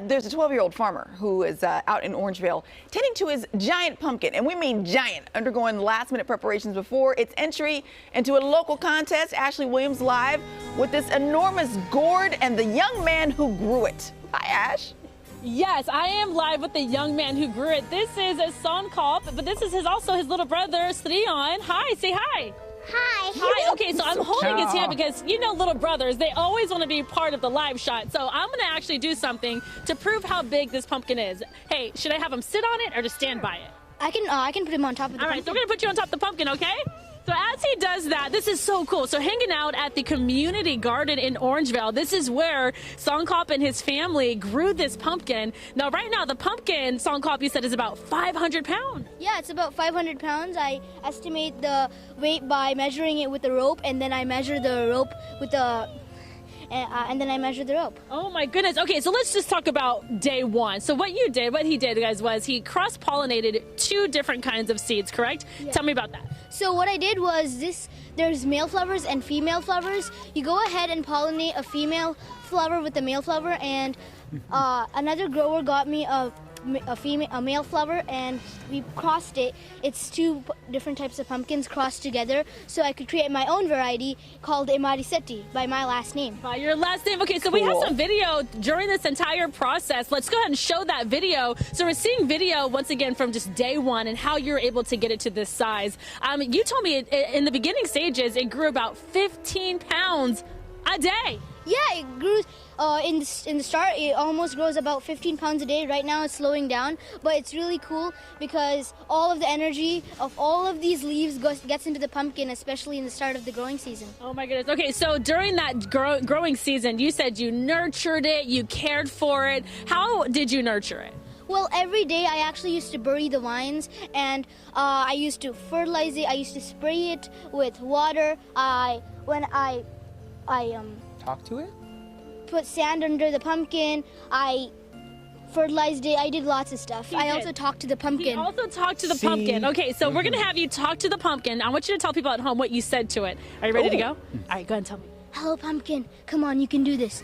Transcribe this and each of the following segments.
There's a 12-year-old farmer who is out in Orangevale tending to his giant pumpkin, and we mean giant, undergoing last-minute preparations before its entry into a local contest. Ashley Williams live with this enormous gourd and the young man who grew it. Hi, Ash. Yes, I am live with the young man who grew it. This is a Sankalp, but this is also his little brother, Strion. Hi, say hi. Hi. Hi. Okay, so I'm holding his hand because, you know, little brothers, they always want to be part of the live shot. So I'm going to actually do something to prove how big this pumpkin is. Hey, should I have him sit on it or just stand by it? I can put him on top of the pumpkin. All right, so we're going to put you on top of the pumpkin, okay? So as he does that, this is so cool. So hanging out at the community garden in Orangevale, this is where Sankalp and his family grew this pumpkin. Now, right now, the pumpkin, Sankalp, you said, is about 500 pounds. Yeah, it's about 500 pounds. I estimate the weight by measuring it with a rope, and then I measure the rope with the... and then I measure the rope. Oh my goodness. Okay, so let's just talk about day one. So what he did, guys, was he cross-pollinated 2 different kinds of seeds, correct? Yeah. Tell me about that. So what I did was there's male flowers and female flowers. You go ahead and pollinate a female flower with a male flower, and another grower got me a male flower, and we crossed it. It's 2 different types of pumpkins crossed together, so I could create my own variety called Emarisetti by my last name. By your last name. Okay, so cool. We have some video during this entire process. Let's go ahead and show that video. So we're seeing video once again from just day one and how you're able to get it to this size. You told me in the beginning stages it grew about 15 pounds a day. Yeah, it grew in the start. It almost grows about 15 pounds a day. Right now, it's slowing down, but it's really cool because all of the energy of all of these leaves gets into the pumpkin, especially in the start of the growing season. Oh my goodness. Okay, so during that growing season, you said you nurtured it, you cared for it. How did you nurture it? Well, every day I actually used to bury the vines, and I used to fertilize it. I used to spray it with water. When I talk to it? Put sand under the pumpkin. I fertilized it. I did lots of stuff. I also talked to the pumpkin. He also talked to the pumpkin. Okay, so we're going to have you talk to the pumpkin. I want you to tell people at home what you said to it. Are you ready to go? All right, go ahead and tell me. Hello, pumpkin. Come on, you can do this.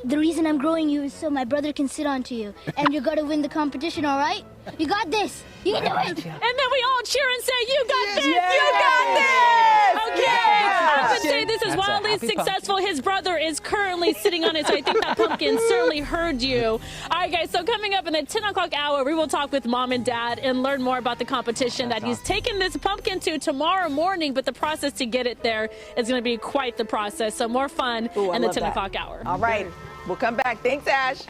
The reason I'm growing you is so my brother can sit onto you, and you're going to win the competition, all right? You got this. You can do it. And then we all cheer and say, you got this. Yes. You got this. Okay. Yes. I would say this is wildly successful. Pumpkin. His brother is currently sitting on it, so I think that pumpkin certainly heard you. All right, guys, so coming up in the 10 o'clock hour, we will talk with Mom and Dad and learn more about the competition that he's taking this pumpkin to tomorrow morning, but the process to get it there is going to be quite the process. So more fun in the 10 o'clock hour. All right. We'll come back. Thanks, Ash.